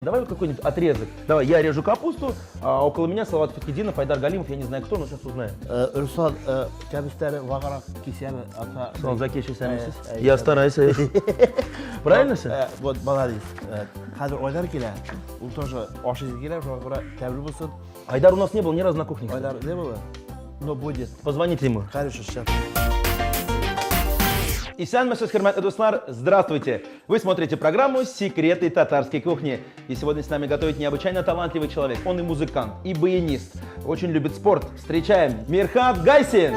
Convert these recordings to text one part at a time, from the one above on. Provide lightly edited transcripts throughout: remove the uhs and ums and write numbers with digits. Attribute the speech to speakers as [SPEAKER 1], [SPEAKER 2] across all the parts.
[SPEAKER 1] Давай вот какой-нибудь отрезок. Давай, я режу капусту, а около меня Салават Фатхетдинов, Айдар Галимов, я не знаю кто, но сейчас узнаем.
[SPEAKER 2] Руслан, кәбістері вағарақ кесені ата...
[SPEAKER 1] Руслан Закешев, я стараюсь. Правильно все?
[SPEAKER 2] Вот, молодец. Қазір Айдар келе, ол тоже ашыз келе, соған көре тәбір болсын.
[SPEAKER 1] Айдар у нас не был ни разу на кухне.
[SPEAKER 2] Айдар не было? Но будет.
[SPEAKER 1] Позвоните ему.
[SPEAKER 2] Конечно, сейчас.
[SPEAKER 1] Исян Месес Хермат Эдуслар, здравствуйте! Вы смотрите программу «Секреты татарской кухни». И сегодня с нами готовит необычайно талантливый человек. Он и музыкант, и баянист. Очень любит спорт. Встречаем Мирхат Гайсин!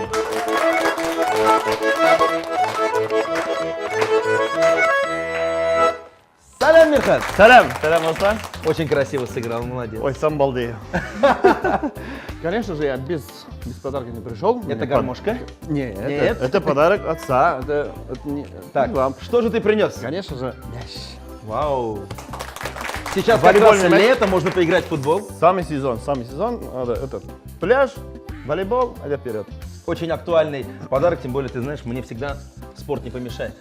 [SPEAKER 1] Салям, Мирхат!
[SPEAKER 3] Салям! Салям, Аслан!
[SPEAKER 1] Очень красиво сыграл, молодец.
[SPEAKER 3] Ой, сам балдею. Конечно же, я без подарка не пришел.
[SPEAKER 1] Это гармошка?
[SPEAKER 3] Нет,
[SPEAKER 1] Нет.
[SPEAKER 3] Это подарок отца. Это не,
[SPEAKER 1] Так,
[SPEAKER 3] не вам.
[SPEAKER 1] что же ты принес?
[SPEAKER 3] Конечно же,
[SPEAKER 1] Вау! Сейчас как раз
[SPEAKER 3] Волейбольный мяч.
[SPEAKER 1] лето, можно поиграть в футбол.
[SPEAKER 3] самый сезон. Это пляж, волейбол, а я вперед.
[SPEAKER 1] Очень актуальный подарок, тем более, ты знаешь, мне всегда спорт не помешает.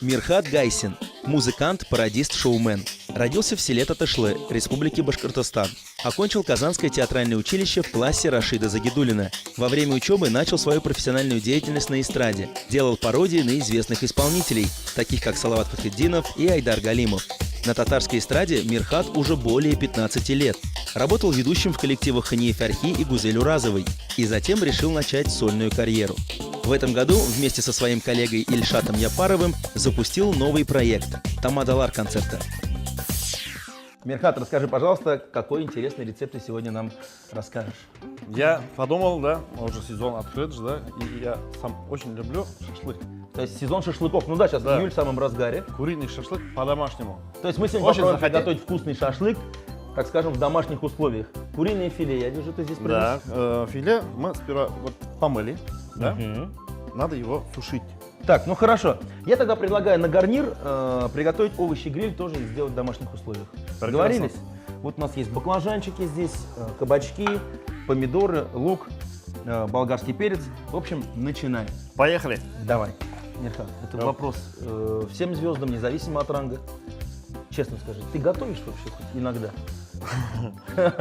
[SPEAKER 4] Мирхат Гайсин – музыкант, пародист, шоумен. Родился в селе Татышлы, Республики Башкортостан. Окончил Казанское театральное училище в классе Рашида Загидуллина. Во время учебы начал свою профессиональную деятельность на эстраде. Делал пародии на известных исполнителей, таких как Салават Фатхетдинов и Айдар Галимов. На татарской эстраде Мирхат уже более 15 лет. Работал ведущим в коллективах Хания Фархи и Гузель Уразовой. И затем решил начать сольную карьеру. В этом году вместе со своим коллегой Ильшатом Япаровым запустил новый проект «Тамадалар концерта».
[SPEAKER 1] Мирхат, расскажи, пожалуйста, какой интересный рецепт ты сегодня нам расскажешь?
[SPEAKER 3] Я подумал, да, уже сезон открыт, да, и я сам очень люблю шашлык.
[SPEAKER 1] То есть сезон шашлыков. Ну да, сейчас
[SPEAKER 3] Да.
[SPEAKER 1] июль в самом разгаре.
[SPEAKER 3] Куриный шашлык по-домашнему.
[SPEAKER 1] То есть мы сегодня
[SPEAKER 3] Очень
[SPEAKER 1] попробуем
[SPEAKER 3] захотел.
[SPEAKER 1] приготовить вкусный шашлык, так скажем, в домашних условиях. Куриное филе, я вижу, ты здесь принес.
[SPEAKER 3] Да, филе мы сперва вот помыли, да,
[SPEAKER 1] Мгм.
[SPEAKER 3] надо его сушить.
[SPEAKER 1] Так, ну хорошо. Я тогда предлагаю на гарнир приготовить овощи-гриль тоже и сделать в домашних условиях.
[SPEAKER 3] Прекрасно.
[SPEAKER 1] Договорились? Вот у нас есть баклажанчики здесь, кабачки, помидоры, лук, болгарский перец. В общем, начинаем.
[SPEAKER 3] Поехали.
[SPEAKER 1] Давай. Мирхат, это
[SPEAKER 3] Да.
[SPEAKER 1] вопрос всем звездам, независимо от ранга. Честно скажи, ты готовишь вообще хоть иногда?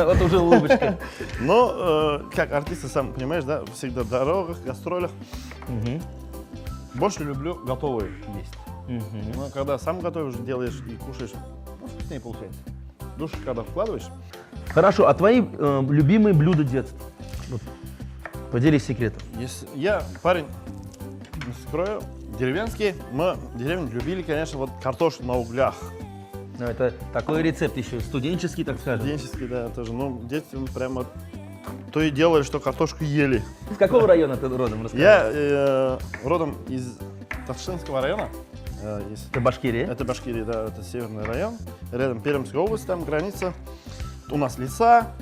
[SPEAKER 1] Вот уже улыбочка.
[SPEAKER 3] Но, как артисты, сам понимаешь, да, всегда в дорогах, гастролях. Больше люблю готовые есть. Но когда сам готовишь, делаешь и кушаешь, ну, вкуснее получается. Душу когда вкладываешь,
[SPEAKER 1] Хорошо, а твои любимые блюда детства? Вот, поделись секретом.
[SPEAKER 3] если я парень, не скрою, деревенский, мы в деревне любили, конечно, вот картошку на углях.
[SPEAKER 1] Ну, это такой рецепт еще студенческий, так скажем.
[SPEAKER 3] Студенческий, да, тоже. Ну, дети прямо то и делали, что картошку ели.
[SPEAKER 1] С какого района ты родом? Расскажи.
[SPEAKER 3] Я родом из Татшинского района.
[SPEAKER 1] Это Башкирия.
[SPEAKER 3] Это Башкирия, да, это северный район. Рядом Пермская область, там граница. У нас леса,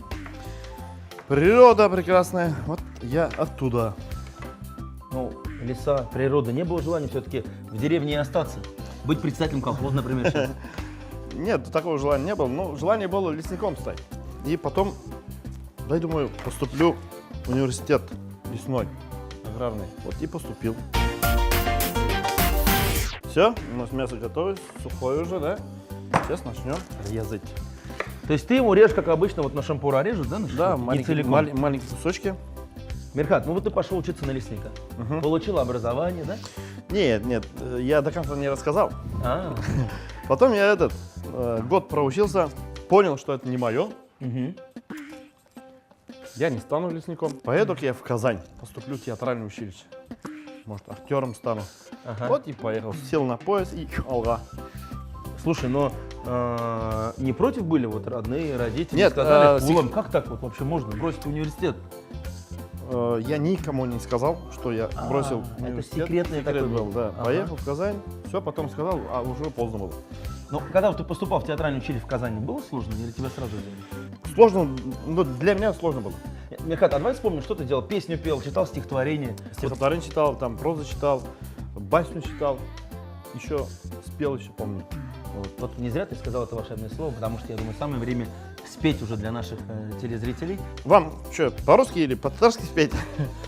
[SPEAKER 3] природа прекрасная. Вот я оттуда.
[SPEAKER 1] Ну, леса, природа. Не было желания все-таки в деревне и остаться? Быть председателем колхоза, например, сейчас?
[SPEAKER 3] Нет, такого желания не было. Но желание было лесником стать. И потом, дай думаю, поступлю в университет лесной, аграрный. Вот и поступил. Все, у нас мясо готово, сухое уже, да? Сейчас начнем резать.
[SPEAKER 1] То есть ты его режешь, как обычно, вот на шампура режешь, да?
[SPEAKER 3] Да,
[SPEAKER 1] Не
[SPEAKER 3] маленькие,
[SPEAKER 1] целиком.
[SPEAKER 3] маленькие кусочки.
[SPEAKER 1] Мирхат, ну вот ты пошел учиться на лесника. Получил образование, да?
[SPEAKER 3] Нет, я до конца не рассказал.
[SPEAKER 1] А,
[SPEAKER 3] Потом я год проучился, понял, что это не мое.
[SPEAKER 1] мгм.
[SPEAKER 3] Я не стану лесником. Поеду я в Казань, поступлю в театральное училище. Может, актером стану.
[SPEAKER 1] Ага.
[SPEAKER 3] Вот и поехал. Сел на поезд и алга.
[SPEAKER 1] Слушай, но не против были вот родные, родители?
[SPEAKER 3] Нет,
[SPEAKER 1] Сказали, Улам, как так вот вообще можно бросить университет?
[SPEAKER 3] Я никому не сказал, что я бросил
[SPEAKER 1] это
[SPEAKER 3] университет.
[SPEAKER 1] секретный такой
[SPEAKER 3] был,
[SPEAKER 1] был.
[SPEAKER 3] да.
[SPEAKER 1] Ага.
[SPEAKER 3] Поехал в Казань, все, потом сказал, а уже поздно было.
[SPEAKER 1] Ну, когда вот ты поступал в театральное училище в Казани, было сложно или тебя сразу взяли?
[SPEAKER 3] Сложно, ну, для меня сложно было.
[SPEAKER 1] Мирхат, а давай вспомним, что ты делал? Песню пел, читал стихотворение.
[SPEAKER 3] Стихотворение читал, там прозу читал, басню читал, еще спел, еще помню.
[SPEAKER 1] Вот не зря ты сказал это волшебное слово, потому что, я думаю, самое время спеть уже для наших телезрителей.
[SPEAKER 3] Вам что, по-русски или по-татарски спеть?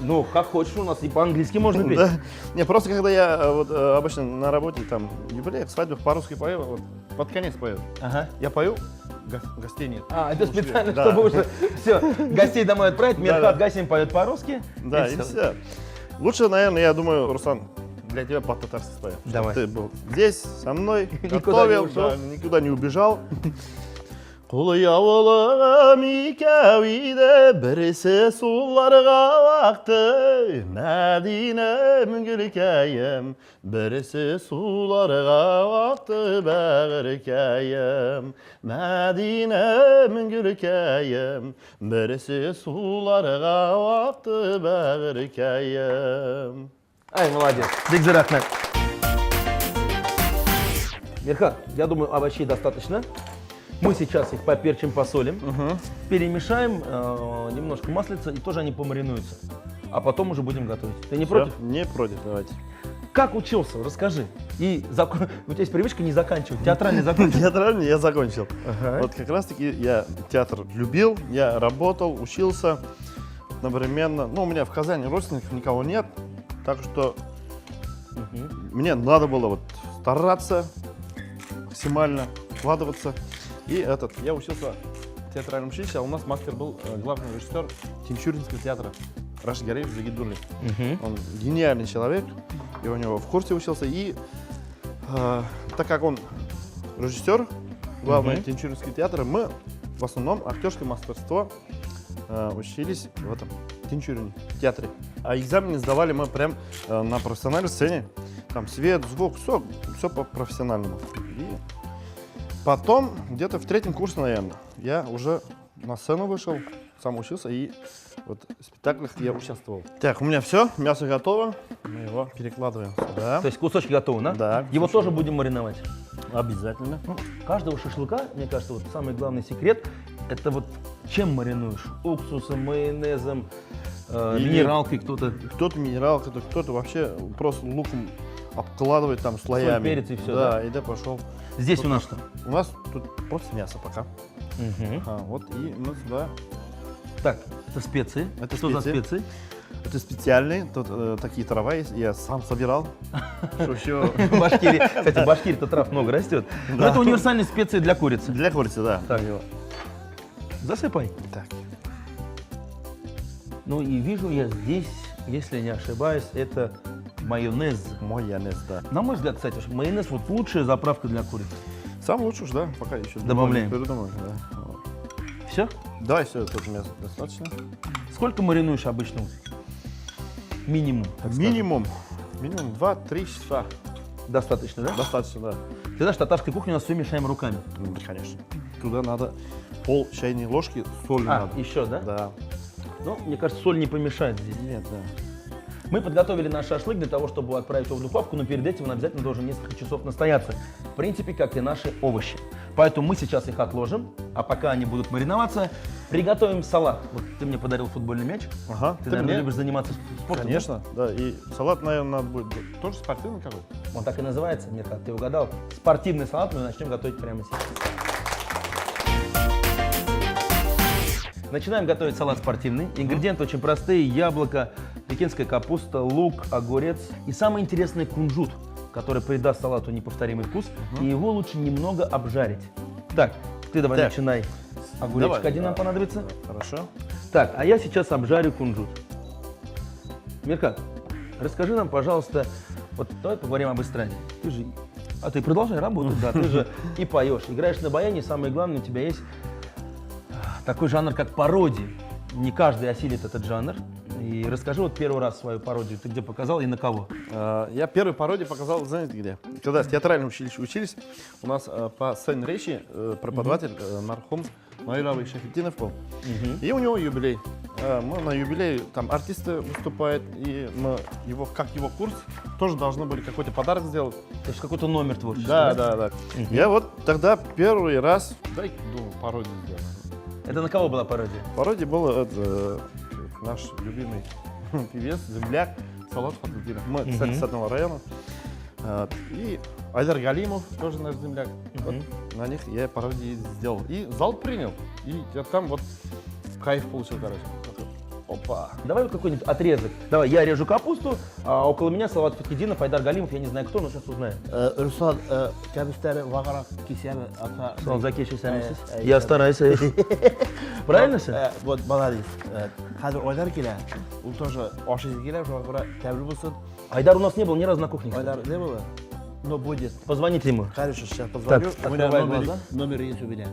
[SPEAKER 1] Ну, как хочешь, у нас и по-английски можно петь.
[SPEAKER 3] Да. Не, просто когда я вот обычно на работе, там, юбилей, свадьбу по-русски пою, вот, под конец пою.
[SPEAKER 1] Ага.
[SPEAKER 3] Я пою, гостей нет.
[SPEAKER 1] А, это специально,
[SPEAKER 3] Да.
[SPEAKER 1] чтобы уже все, гостей домой отправить. Мирхат
[SPEAKER 3] Да.
[SPEAKER 1] Гасим поет по-русски.
[SPEAKER 3] Да, и все. Лучше, наверное, я думаю, Руслан, для тебя по-татарски спою. Чтоб
[SPEAKER 1] Давай.
[SPEAKER 3] Ты был здесь, со мной,
[SPEAKER 1] Никуда
[SPEAKER 3] готовил,
[SPEAKER 1] не ушел.
[SPEAKER 3] да, никуда не убежал. Құлы ауылым икәуиді, бірісі суларға ақты, Мәдинем гүлкәйім, бірісі суларға ақты, бәғіркәйім. Мәдинем гүлкәйім, бірісі суларға ақты, бәғіркәйім.
[SPEAKER 1] Ай, молодец. Бигзир Ахмед. Мирхат, я думаю, овощей достаточно. Мы сейчас их поперчим, посолим, перемешаем, немножко маслица, и тоже они помаринуются. А потом уже будем готовить. Ты не против?
[SPEAKER 3] Не против, давайте.
[SPEAKER 1] Как учился? Расскажи. И у тебя есть привычка не заканчивать. Театральный закончил.
[SPEAKER 3] Театральный я закончил.
[SPEAKER 1] Ага.
[SPEAKER 3] Вот как раз таки я театр любил, я работал, учился одновременно. Ну, у меня в Казани родственников никого нет, так что мне надо было вот стараться максимально, вкладываться. И я учился в театральном училище, а у нас мастер был главный режиссер Тинчуринского театра Рашид Гареевич Загидуллин. Он гениальный человек, я у него в курсе учился. И так как он режиссер, главный Тинчуринского театра, мы в основном актерское мастерство учились в этом Тинчурине театре. А экзамены сдавали мы прям на профессиональной сцене. Там свет, звук, все по профессиональному. И потом, где-то в 3-м курсе, наверное, я уже на сцену вышел, сам учился, и вот в спектаклях я участвовал. Так, у меня все, мясо готово, мы его перекладываем сюда.
[SPEAKER 1] То есть кусочки готовы, да?
[SPEAKER 3] Да.
[SPEAKER 1] Его тоже будем мариновать.
[SPEAKER 3] Обязательно.
[SPEAKER 1] Ну, каждого шашлыка, мне кажется, вот самый главный секрет, это вот чем маринуешь? Уксусом, майонезом,
[SPEAKER 3] Или-
[SPEAKER 1] минералкой кто-то.
[SPEAKER 3] Кто-то минерал, кто-то вообще просто луком обкладывает там слоями.
[SPEAKER 1] перец и всё,
[SPEAKER 3] Да, и да, пошел.
[SPEAKER 1] Здесь у нас что?
[SPEAKER 3] У нас тут просто мясо пока. Вот, и мы сюда.
[SPEAKER 1] Так, это специи.
[SPEAKER 3] Это
[SPEAKER 1] что за
[SPEAKER 3] специи.
[SPEAKER 1] специи?
[SPEAKER 3] Это специальные, тут такие трава есть, я сам собирал. Что еще?
[SPEAKER 1] В Башкирии. Кстати, в Башкирии-то трав много растет. Но
[SPEAKER 3] Да.
[SPEAKER 1] это универсальные специи для курицы.
[SPEAKER 3] Для курицы, да.
[SPEAKER 1] Так. Засыпай.
[SPEAKER 3] Так.
[SPEAKER 1] Ну и вижу я здесь, если не ошибаюсь, это майонез.
[SPEAKER 3] Майонез, да.
[SPEAKER 1] На мой взгляд, кстати, майонез вот лучшая заправка для курицы.
[SPEAKER 3] Сам лучше уж, да, пока еще
[SPEAKER 1] Добавляем.
[SPEAKER 3] придумаем, да. Вот.
[SPEAKER 1] Все?
[SPEAKER 3] Давай, все, тут мяса достаточно.
[SPEAKER 1] Сколько маринуешь обычно? Минимум. так скажем.
[SPEAKER 3] Минимум 2-3 часа.
[SPEAKER 1] Достаточно, да?
[SPEAKER 3] Достаточно, да.
[SPEAKER 1] Ты знаешь, в татарской кухне у нас все мешаем руками.
[SPEAKER 3] Конечно. Туда надо пол чайной ложки соли надо.
[SPEAKER 1] еще, да?
[SPEAKER 3] Да.
[SPEAKER 1] Ну, мне кажется, соль не помешает здесь.
[SPEAKER 3] Нет, да.
[SPEAKER 1] Мы подготовили наш шашлык для того, чтобы отправить его в духовку, но перед этим он обязательно должен несколько часов настояться. В принципе, как и наши овощи. Поэтому мы сейчас их отложим, а пока они будут мариноваться, приготовим салат. Вот ты мне подарил футбольный мяч.
[SPEAKER 3] Ага.
[SPEAKER 1] Ты, наверное, любишь заниматься спортом?
[SPEAKER 3] Конечно, да. И салат, наверное, надо будет тоже спортивный какой-то.
[SPEAKER 1] Он так и называется, Мирхат, ты угадал. Спортивный салат мы начнем готовить прямо сейчас. Начинаем готовить салат спортивный. Ингредиенты очень простые. Яблоко, пекинская капуста, лук, огурец. И самое интересное — кунжут, который придаст салату неповторимый вкус. И его лучше немного обжарить. Так, ты давай
[SPEAKER 3] Так.
[SPEAKER 1] начинай. Огуречек
[SPEAKER 3] Давай,
[SPEAKER 1] один
[SPEAKER 3] да.
[SPEAKER 1] нам понадобится.
[SPEAKER 3] Хорошо.
[SPEAKER 1] Так, а я сейчас обжарю кунжут. Мирхат, расскажи нам, пожалуйста, вот давай поговорим об эстраде. Ты же, ты продолжай работать, да, ты же и поешь, играешь на баяне, самое главное, у тебя есть такой жанр, как пародия. Не каждый осилит этот жанр. И расскажи вот первый раз свою пародию, ты где показал и на кого?
[SPEAKER 3] Я первую пародию показал, знаете где? Когда в театральном училище учились, у нас по сцене речи преподаватель мархум Майравый Шафетдинов был. И у него юбилей. Мы на юбилей, там артисты выступают, и мы как его курс, тоже должны были какой-то подарок сделать.
[SPEAKER 1] То есть какой-то номер творческий,
[SPEAKER 3] Да. Я вот тогда первый раз, думаю, пародию сделал.
[SPEAKER 1] Это на кого была пародия?
[SPEAKER 3] Пародия была наш любимый певец, земляк Салат Фатутдинов. Мы, кстати, с одного района. И Айдар Галимов, тоже наш земляк. Вот на них я пародию сделал. И зал принял. И я там вот кайф получил, короче. Опа.
[SPEAKER 1] Давай какой-нибудь отрезок. Давай, я режу капусту, а около меня Салават Фатхидинов, Айдар Галимов, я не знаю кто, но сейчас узнаем.
[SPEAKER 2] Ruslan, kabisleri vakarak kişiye ata...
[SPEAKER 1] Салам Закеши, сами Я стараюсь. Правильно все?
[SPEAKER 2] Вот, молодец. Hadi oynar kelar. U тоже oshingizga kelar, shunga ko'ra tabrik bo'lsin.
[SPEAKER 1] Айдар у нас не был ни разу на кухне.
[SPEAKER 2] Oynar ne было? Но будет.
[SPEAKER 1] Позвоните ему.
[SPEAKER 2] Хорошо, сейчас позвоню.
[SPEAKER 1] Так,
[SPEAKER 2] У меня
[SPEAKER 1] открывай глаза.
[SPEAKER 2] номер есть у меня.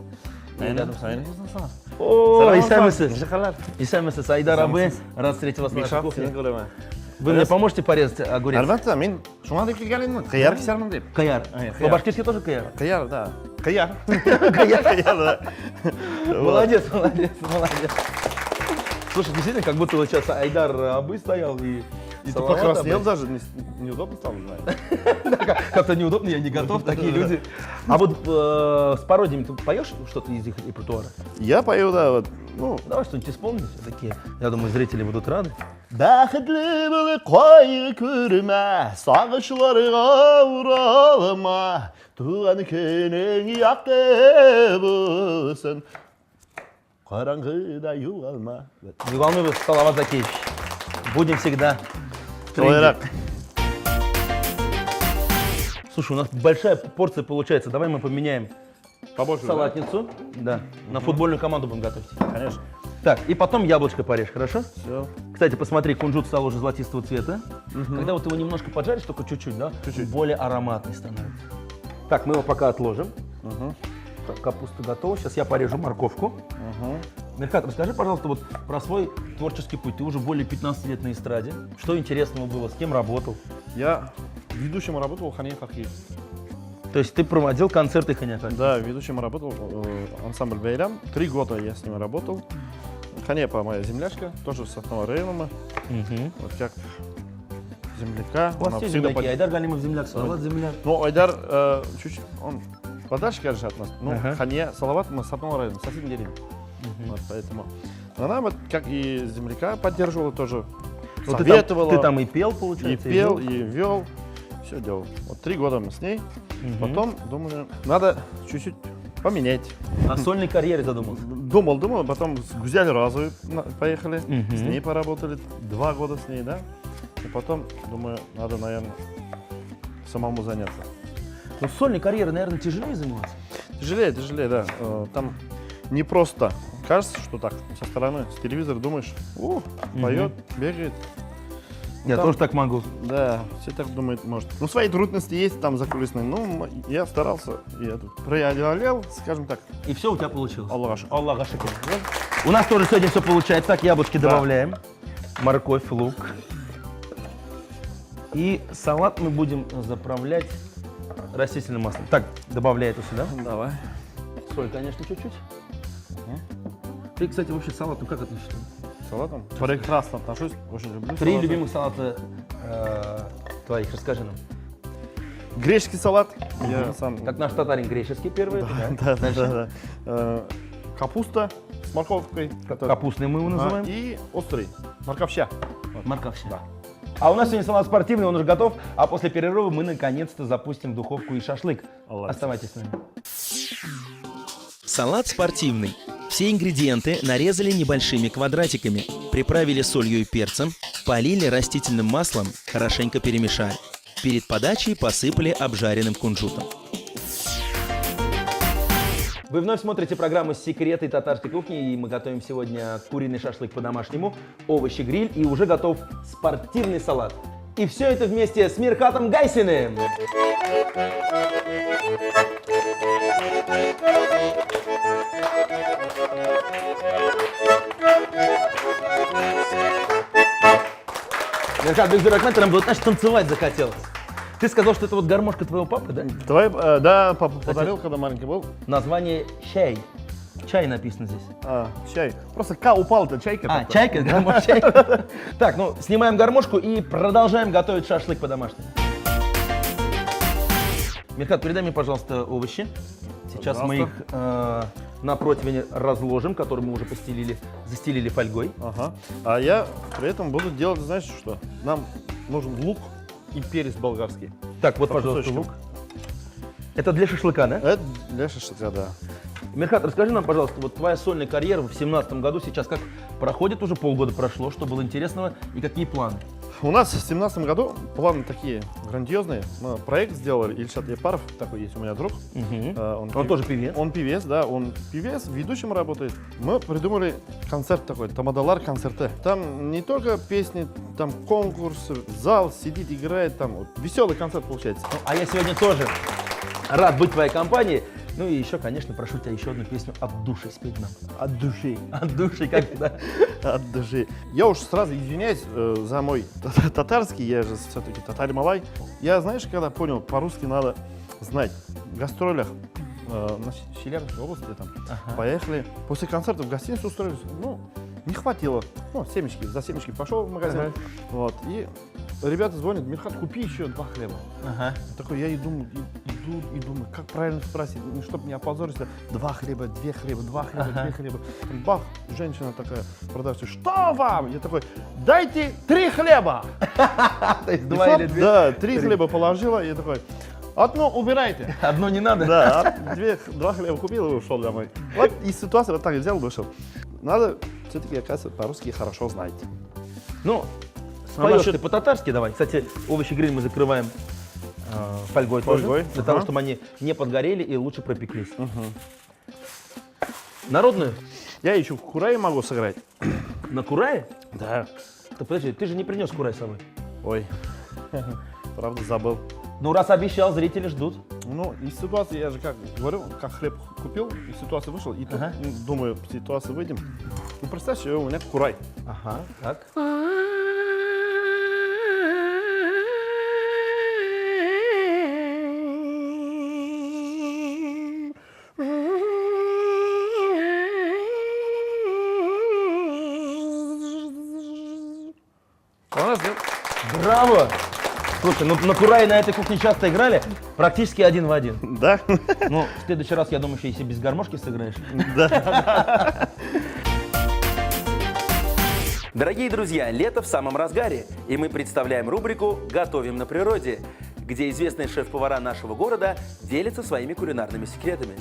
[SPEAKER 1] О, Исамисыз.
[SPEAKER 2] Шоколад.
[SPEAKER 1] Исамисыз, Айдар Абы, рад встретить вас на нашей кухне.
[SPEAKER 3] ko'raman.
[SPEAKER 1] Вы мне поможете порезать огурец?
[SPEAKER 3] Albatta, men shunga deb kelganman. Qiyar kesarman deb.
[SPEAKER 1] Каяр.
[SPEAKER 3] Каяр.
[SPEAKER 1] По-башкирски тоже каяр?
[SPEAKER 3] Qiyar, да. Qiyar.
[SPEAKER 1] Каяр.
[SPEAKER 3] да.
[SPEAKER 1] Молодец, молодец, молодец. Слушай, действительно, как будто вот сейчас Айдар Абы стоял и
[SPEAKER 3] И ты
[SPEAKER 1] Салават
[SPEAKER 3] покраснел
[SPEAKER 1] Абы.
[SPEAKER 3] даже, неудобно стало, знаешь.
[SPEAKER 1] Как-то неудобно, я не готов, такие люди. А вот с пародиями ты поешь что-то из их репертуара?
[SPEAKER 3] Я пою, да, вот, ну,
[SPEAKER 1] Давай что-нибудь исполним все-таки. Я думаю, зрители будут рады.
[SPEAKER 2] Бақытлы болып қой көрме, сағынышларға оралма, туған күнің яқты болсын, қараңғыда юғалма.
[SPEAKER 1] Не волнуйся, Салават Закеевич. Будем всегда в тренде.
[SPEAKER 3] Толерак.
[SPEAKER 1] Слушай, у нас большая порция получается. Давай мы поменяем
[SPEAKER 3] Побольше, да?
[SPEAKER 1] салатницу. Да. На футбольную команду будем готовить.
[SPEAKER 3] Конечно.
[SPEAKER 1] Так, и потом яблочко порежь, хорошо?
[SPEAKER 3] Все.
[SPEAKER 1] Кстати, посмотри, кунжут стал уже золотистого цвета. Когда вот его немножко поджаришь, только чуть-чуть, да?
[SPEAKER 3] Чуть-чуть.
[SPEAKER 1] Более ароматный становится. Так, мы его пока отложим. Капуста готова. Сейчас я порежу морковку. Меркат, расскажи, пожалуйста, вот про свой творческий путь. Ты уже более 15 лет на эстраде. Что интересного было? С кем работал?
[SPEAKER 3] Я ведущим работал в Хане Хакиев.
[SPEAKER 1] То есть ты проводил концерты Ханяка?
[SPEAKER 3] Да, ведущим работал ансамбль Бейлям. 3 года я с ним работал. Ханепа моя землячка, тоже с одного района. Вот как земляка.
[SPEAKER 1] У вас
[SPEAKER 3] она
[SPEAKER 1] все
[SPEAKER 3] всегда
[SPEAKER 1] земляки. Айдар Галимов земляк, Салават земляк.
[SPEAKER 3] Ну, Айдар чуть-чуть, он подальше, конечно, от нас. Ну,
[SPEAKER 1] Ага.
[SPEAKER 3] Хане, Салават, мы с одного района, соседней деревни. Вот, поэтому она вот, как и земляка, поддерживала тоже,
[SPEAKER 1] Вот
[SPEAKER 3] советовала.
[SPEAKER 1] Ты там и пел,
[SPEAKER 3] и
[SPEAKER 1] получается?
[SPEAKER 3] пел,
[SPEAKER 1] вел?
[SPEAKER 3] и вел, все делал. Вот 3 года мы с ней. Потом, думаю, надо чуть-чуть поменять.
[SPEAKER 1] О сольной карьере задумался?
[SPEAKER 3] Думал, потом с Гузяль Разовой поехали,
[SPEAKER 1] Мгм.
[SPEAKER 3] с ней поработали, 2 года с ней, да. И потом, думаю, надо, наверное, самому заняться.
[SPEAKER 1] Ну, с сольной карьерой, наверное, тяжелее заниматься.
[SPEAKER 3] Тяжелее, да. Там не просто. Кажется, что так, со стороны, с телевизора думаешь, поет, бегает.
[SPEAKER 1] Я
[SPEAKER 3] Там-
[SPEAKER 1] тоже так могу.
[SPEAKER 3] Да, все так думают, может. Ну, свои трудности есть там закулисные. Ну, я старался, и это преодолел, скажем так.
[SPEAKER 1] И все у тебя получилось.
[SPEAKER 3] Аллах шукр.
[SPEAKER 1] Аллах шукр. У нас тоже сегодня все получается. Так, яблочки
[SPEAKER 3] Да.
[SPEAKER 1] добавляем. Морковь, лук. И салат мы будем заправлять растительным маслом. Так, добавляй это сюда.
[SPEAKER 3] Давай.
[SPEAKER 1] Соль, конечно, чуть-чуть. Ты, кстати, вообще к салату как относишься?
[SPEAKER 3] Салатом? Прекрасно отношусь, очень люблю
[SPEAKER 1] 3
[SPEAKER 3] салаты.
[SPEAKER 1] любимых салата твоих, расскажи нам.
[SPEAKER 3] Греческий салат. Я сам...
[SPEAKER 1] Как наш татарин греческий первый. это,
[SPEAKER 3] Да.
[SPEAKER 1] Дальше.
[SPEAKER 3] Капуста с морковкой.
[SPEAKER 1] Капустный мы его называем.
[SPEAKER 3] И острый. Морковща.
[SPEAKER 1] Морковща. А у нас сегодня салат спортивный, он уже готов. А после перерыва мы наконец-то запустим в духовку и шашлык.
[SPEAKER 3] Аллах.
[SPEAKER 1] Оставайтесь с нами.
[SPEAKER 4] Салат спортивный. Все ингредиенты нарезали небольшими квадратиками, приправили солью и перцем, полили растительным маслом, хорошенько перемешали. Перед подачей посыпали обжаренным кунжутом.
[SPEAKER 1] Вы вновь смотрите программу «Секреты татарской кухни», и мы готовим сегодня куриный шашлык по-домашнему, овощи-гриль, и уже готов спортивный салат. И все это вместе с Миркатом Гайсиным. Миркат Бекзурахмет, нам вот, знаешь, танцевать захотелось. Ты сказал, что это вот гармошка твоего папы, да?
[SPEAKER 3] Давай, да, папа подарил, когда маленький был.
[SPEAKER 1] Название «Чай». Чай написано здесь.
[SPEAKER 3] Чай. Просто К упал, это чайка.
[SPEAKER 1] А,
[SPEAKER 3] такая.
[SPEAKER 1] чайка, гармошка, чайка. Так, ну, снимаем гармошку и продолжаем готовить шашлык по-домашнему. Миркат, передай мне, пожалуйста, овощи. Сейчас мы их на противень разложим, который мы уже застелили фольгой.
[SPEAKER 3] Ага. А я при этом буду делать, знаешь что? Нам нужен лук и перец болгарский.
[SPEAKER 1] Так, вот,
[SPEAKER 3] По
[SPEAKER 1] пожалуйста,
[SPEAKER 3] кусочкам.
[SPEAKER 1] лук. Это для шашлыка, да?
[SPEAKER 3] Это для шашлыка, да.
[SPEAKER 1] Мирхат, расскажи нам, пожалуйста, вот твоя сольная карьера в 2017 году сейчас как проходит, уже полгода прошло, что было интересного и какие планы?
[SPEAKER 3] У нас в 2017 году планы такие грандиозные. Мы проект сделали, Ильшат Епаров, такой есть у меня друг.
[SPEAKER 1] Он тоже певец?
[SPEAKER 3] Он певец, да, он певец, ведущим работает. Мы придумали концерт такой, Тамадалар концерты. Там не только песни, там конкурс, зал сидит, играет, там вот, веселый концерт получается.
[SPEAKER 1] Ну, а я сегодня тоже рад быть в твоей компании. Ну и еще, конечно, прошу тебя еще одну песню от души спеть нам.
[SPEAKER 3] От души.
[SPEAKER 1] От души, как да?
[SPEAKER 3] От души. Я уж сразу извиняюсь за мой татарский, я же все-таки татарь-малай. Я, знаешь, когда понял, по-русски надо знать. В гастролях на Челябинской области там поехали. После концерта в гостиницу устроились. Ну, не хватило. Ну, семечки, за семечки пошел в магазин. Вот, и ребята звонят: Мирхат, купи еще 2 хлеба. Такой, я и думаю, иду и думаю, как правильно спросить, чтобы не опозориться. 2 хлеба, 2 хлеба, 2 хлеба, 2 хлеба. Бах, женщина такая, продавщица: что вам? Я такой: дайте 3 хлеба.
[SPEAKER 1] То есть 2 или 2?
[SPEAKER 3] Да, 3 хлеба положила, я такой: одно убирайте.
[SPEAKER 1] Одно не надо?
[SPEAKER 3] Да, 2 хлеба купил и ушел домой. Вот из ситуации вот так взял, вышел. Надо все-таки, оказывается, по-русски хорошо знать.
[SPEAKER 1] Ну, споешь ты по-татарски давай. Кстати, овощи-гриль мы закрываем фольгой тоже, для того, чтобы они не подгорели и лучше пропеклись. Народную?
[SPEAKER 3] Я еще в курае могу сыграть.
[SPEAKER 1] На курае?
[SPEAKER 3] Да.
[SPEAKER 1] Да подожди, ты же не принес курай с собой.
[SPEAKER 3] Ой, правда забыл.
[SPEAKER 1] Ну, раз обещал, зрители ждут.
[SPEAKER 3] Ну, из ситуации, я же как говорю, как хлеб купил, из ситуации вышел, и тут, думаю, в ситуацию выйдем. Ну, представь себе, у меня курай.
[SPEAKER 1] Ага, так. Браво! Слушай, ну на курае на этой кухне часто играли, практически 1 в 1.
[SPEAKER 3] Да?
[SPEAKER 1] Ну, в следующий раз, я думаю, еще если без гармошки сыграешь.
[SPEAKER 3] Да.
[SPEAKER 4] Дорогие друзья, лето в самом разгаре, и мы представляем рубрику «Готовим на природе», где известные шеф-повара нашего города делятся своими кулинарными секретами.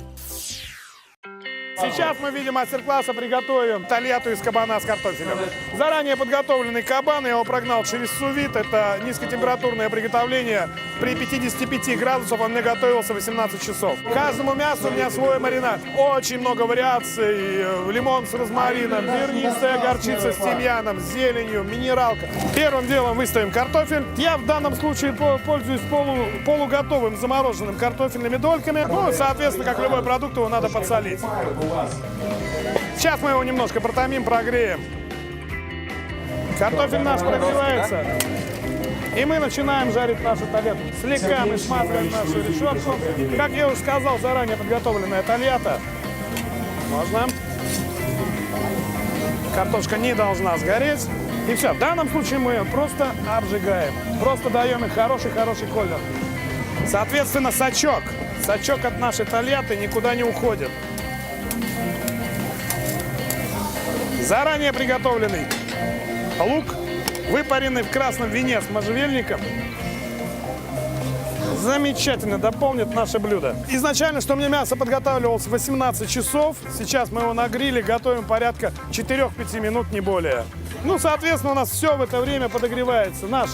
[SPEAKER 5] Сейчас мы в виде мастер-класса приготовим тольятту из кабана с картофелем. Заранее подготовленный кабан, я его прогнал через су-вид. Это низкотемпературное приготовление. При 55 градусах он мне готовился 18 часов. К каждому мясу у меня свой маринад. Очень много вариаций. Лимон с розмарином, зернистая горчица с тимьяном, с зеленью, минералка. Первым делом выставим картофель. Я в данном случае пользуюсь полуготовым замороженным картофельными дольками. Ну, соответственно, как любой продукт, его надо подсолить. Сейчас мы его немножко протомим, прогреем. Картофель наш прогревается. И мы начинаем жарить нашу тольятту. Слегка мы смазываем нашу решетку. Как я уже сказал, заранее подготовленная тольятта. Можно. Картошка не должна сгореть. И все. В данном случае мы ее просто обжигаем. Просто даем ей хороший колер. Соответственно, сачок. Сачок от нашей тольятты никуда не уходит. Заранее приготовленный лук, выпаренный в красном вине с можжевельником, замечательно дополнит наше блюдо. Изначально, что у меня мясо подготавливалось 18 часов, сейчас мы его на гриле готовим порядка 4-5 минут, не более. Ну, соответственно, у нас все в это время подогревается. Наш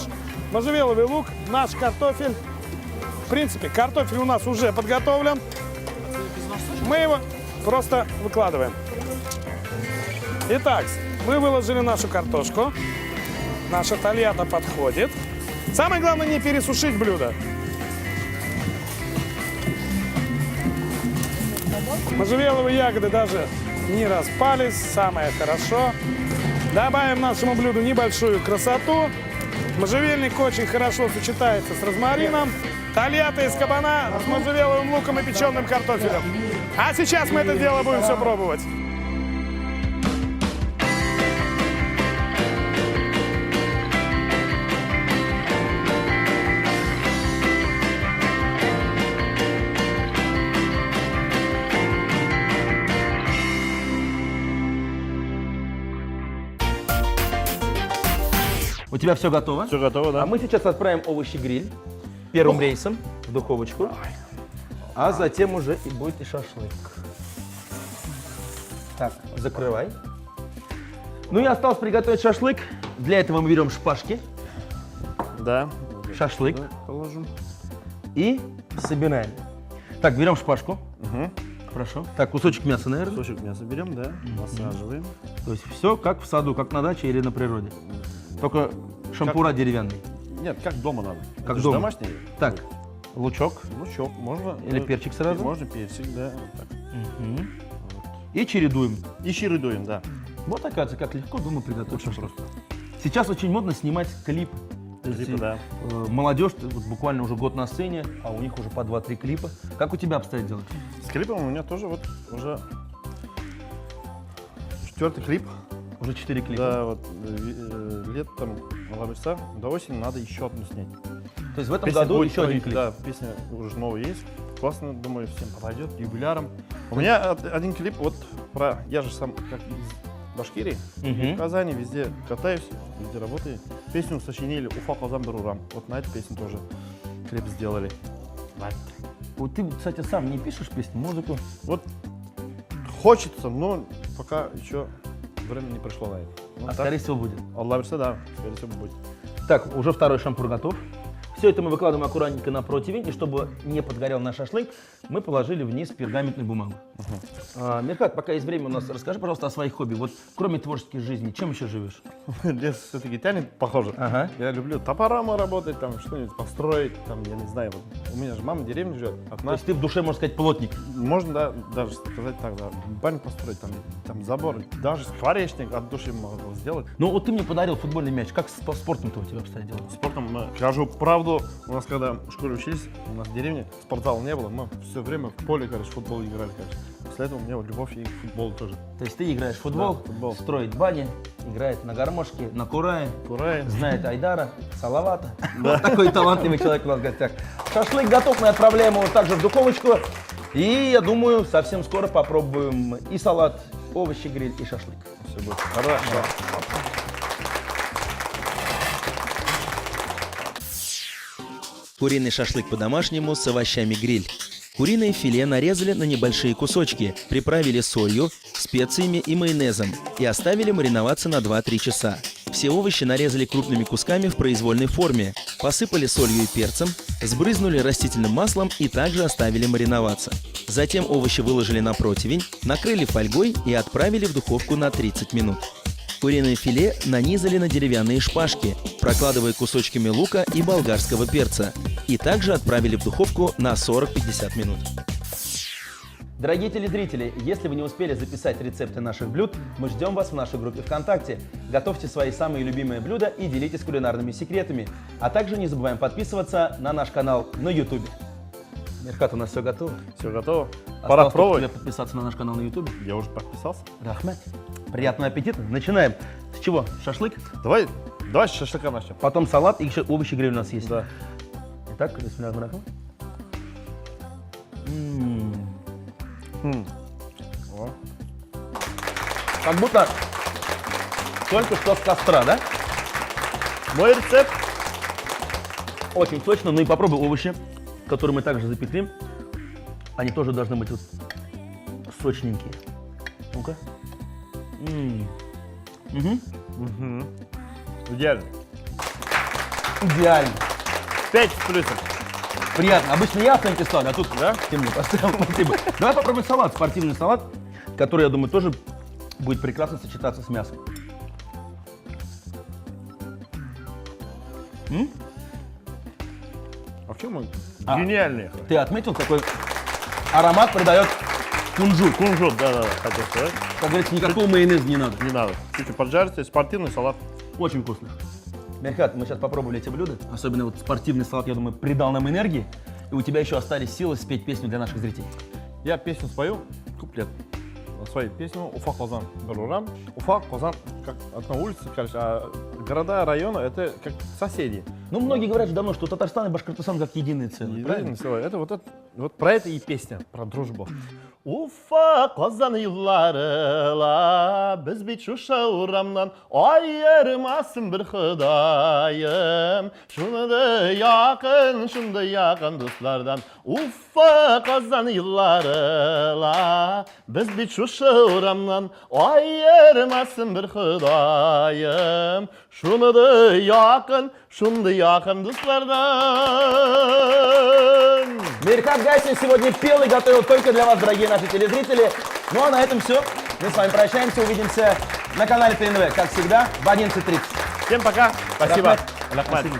[SPEAKER 5] можжевеловый лук, наш картофель. В принципе, картофель у нас уже подготовлен. Мы его просто выкладываем. Итак, мы выложили нашу картошку. Наша тольятта подходит. Самое главное, не пересушить блюдо. Можжевеловые ягоды даже не распались. Самое хорошо. Добавим нашему блюду небольшую красоту. Можжевельник очень хорошо сочетается с розмарином. Тольятта из кабана с можжевеловым луком и печеным картофелем. А сейчас мы это дело будем все пробовать.
[SPEAKER 1] У тебя все готово?
[SPEAKER 3] Все готово, да?
[SPEAKER 1] А мы сейчас отправим овощи-гриль первым рейсом в духовочку. А затем уже и будет и шашлык. Так, закрывай. Ну и осталось приготовить шашлык. Для этого мы берем шпажки,
[SPEAKER 3] Да.
[SPEAKER 1] шашлык
[SPEAKER 3] Да, положим.
[SPEAKER 1] и собираем. Так, берем шпажку.
[SPEAKER 3] Угу.
[SPEAKER 1] Хорошо. Так, кусочек мяса, наверное.
[SPEAKER 3] Кусочек мяса берем, да, насаживаем.
[SPEAKER 1] То есть все как в саду, как на даче или на природе. Только шампура деревянный.
[SPEAKER 3] Нет, как дома надо.
[SPEAKER 1] Как
[SPEAKER 3] Это же
[SPEAKER 1] дома.
[SPEAKER 3] домашний.
[SPEAKER 1] Так, лучок
[SPEAKER 3] Лучок можно.
[SPEAKER 1] или перчик сразу.
[SPEAKER 3] Можно перчик, да. Вот так.
[SPEAKER 1] И чередуем.
[SPEAKER 3] И чередуем, да.
[SPEAKER 1] Вот оказывается, как легко дома приготовить шашлык. Сейчас очень модно снимать клип. То есть,
[SPEAKER 3] Клипы, да.
[SPEAKER 1] Молодежь вот буквально уже год на сцене, а у них уже по 2-3 клипа. Как у тебя обстоят дела?
[SPEAKER 3] С клипом у меня тоже вот уже 4-й клип.
[SPEAKER 1] Уже 4 клипа.
[SPEAKER 3] Да, вот летом Лаберса, до осени надо еще одну снять.
[SPEAKER 1] То есть в этом
[SPEAKER 3] Песня
[SPEAKER 1] году
[SPEAKER 3] будет
[SPEAKER 1] еще один
[SPEAKER 3] пройти,
[SPEAKER 1] клип.
[SPEAKER 3] Да, песня уже новая есть. Классно, думаю, всем подойдет, юбиляром. У меня один клип вот про... Я же сам как из Башкирии,
[SPEAKER 1] Мгм.
[SPEAKER 3] в Казани везде катаюсь, везде работаю. Песню сочинили «Уфа Казан Барурам». Вот на эту песню тоже клип сделали.
[SPEAKER 1] Вот ты, кстати, сам не пишешь песни, музыку?
[SPEAKER 3] Вот хочется, но пока еще время не пришло на это. Ну,
[SPEAKER 1] А
[SPEAKER 3] так,
[SPEAKER 1] скорее всего будет.
[SPEAKER 3] Аллах верса, да, скорее всего будет.
[SPEAKER 1] Так, уже второй шампур готов. Все это мы выкладываем аккуратненько на противень, и чтобы не подгорел наш шашлык, мы положили вниз пергаментную бумагу. Меркат, пока есть время у нас, расскажи, пожалуйста, о своих хобби. Вот кроме творческой жизни, чем еще живешь?
[SPEAKER 3] Лес все-таки тянет, похоже.
[SPEAKER 1] Ага.
[SPEAKER 3] Я люблю топорами работать, там что-нибудь построить, там, я не знаю. Вот. У меня же мама в деревне живет,
[SPEAKER 1] То
[SPEAKER 3] одна.
[SPEAKER 1] есть ты в душе, можно сказать, плотник.
[SPEAKER 3] Можно, да, даже сказать так, да, баню построить, там забор, даже скворечник от души могу сделать.
[SPEAKER 1] Ну вот ты мне подарил футбольный мяч. Как с спортом-то у тебя обстоят дела?
[SPEAKER 3] Спортом, скажу правду, у нас когда в школе учились, у нас в деревне спортзала не было, мы все время в поле, короче, в футбол играли, короче. После этого у меня вот любовь и к футболу тоже.
[SPEAKER 1] То есть ты играешь в футбол,
[SPEAKER 3] Да, футбол.
[SPEAKER 1] строит бани, играет на гармошке, на курае,
[SPEAKER 3] Курай.
[SPEAKER 1] знает Айдара, Салавата. Вот такой талантливый человек у нас в гостях. Шашлык готов, мы отправляем его также в духовочку. И я думаю, совсем скоро попробуем и салат, овощи, гриль и шашлык.
[SPEAKER 3] Все будет хорошо.
[SPEAKER 4] Куриный шашлык по-домашнему с овощами гриль. Куриное филе нарезали на небольшие кусочки, приправили солью, специями и майонезом и оставили мариноваться на 2-3 часа. Все овощи нарезали крупными кусками в произвольной форме, посыпали солью и перцем, сбрызнули растительным маслом и также оставили мариноваться. Затем овощи выложили на противень, накрыли фольгой и отправили в духовку на 30 минут. Куриное филе нанизали на деревянные шпажки, прокладывая кусочками лука и болгарского перца, и также отправили в духовку на 40-50 минут.
[SPEAKER 1] Дорогие телезрители, если вы не успели записать рецепты наших блюд, мы ждем вас в нашей группе ВКонтакте. Готовьте свои самые любимые блюда и делитесь кулинарными секретами. А также не забываем подписываться на наш канал на YouTube. Меркат, у нас все готово.
[SPEAKER 3] Все готово.
[SPEAKER 1] Осталось
[SPEAKER 3] Пора
[SPEAKER 1] только
[SPEAKER 3] пробовать.
[SPEAKER 1] тебе подписаться на наш канал на YouTube.
[SPEAKER 3] Я уже подписался.
[SPEAKER 1] Рахмет. Приятного аппетита. Начинаем. С чего? Шашлык,
[SPEAKER 3] Давай с шашлыка начнем.
[SPEAKER 1] потом салат и еще овощи гриль у нас есть.
[SPEAKER 3] Да.
[SPEAKER 1] Итак, бисмиллахир-рахман.
[SPEAKER 3] О.
[SPEAKER 1] Как будто только что с костра, да?
[SPEAKER 3] Мой рецепт.
[SPEAKER 1] Очень сочно. Ну и попробуй овощи, которые мы также запекли. Они тоже должны быть вот сочненькие. Ну-ка.
[SPEAKER 3] Идеально.
[SPEAKER 1] Идеально.
[SPEAKER 3] 5 с плюсом.
[SPEAKER 1] Приятно. Обычно я оценки ставлю, а тут
[SPEAKER 3] Да?
[SPEAKER 1] ты мне поставил. Спасибо. Давай попробуем салат, спортивный салат, который, я думаю, тоже будет прекрасно сочетаться с мясом.
[SPEAKER 3] А в чем он?
[SPEAKER 1] А.
[SPEAKER 3] Гениальный.
[SPEAKER 1] Ты отметил, какой аромат придает кунжут?
[SPEAKER 3] Кунжут, да, хотел сказать.
[SPEAKER 1] Как говорится, никакого майонеза не надо.
[SPEAKER 3] Не надо. Чуть-чуть поджарите, спортивный салат.
[SPEAKER 1] Очень вкусно. Меркат, мы сейчас попробовали эти блюда. Особенно вот спортивный салат, я думаю, придал нам энергии. И у тебя еще остались силы спеть песню для наших зрителей.
[SPEAKER 3] Я песню спою, куплет. Свою песню «Уфа, Казан, Барурам». Уфа, Казан, как одна улица, короче, а города, районы — это как соседи.
[SPEAKER 1] Ну, многие говорят же давно, что Татарстан и Башкортостан как единое целое, правильно?
[SPEAKER 2] Это вот про это и песня, про дружбу. Уфа Казан yılları la biz bir şu şavramdan ayırmasın bir Hüdayım. Şunu da yakın dostlardan. Ufa Kazan yılları la biz bir şu şavramdan ayırmasın bir Hüdayım. Şunu da yakın dostlardan.
[SPEAKER 1] Мерхат Гайсин сегодня пел и готовил только для вас, дорогие наши телезрители. Ну а на этом все. Мы с вами прощаемся, увидимся на канале ТНВ, как всегда, в 11:30.
[SPEAKER 2] Всем пока. Спасибо.
[SPEAKER 1] Рахмет.
[SPEAKER 2] Рахмет.
[SPEAKER 1] Спасибо.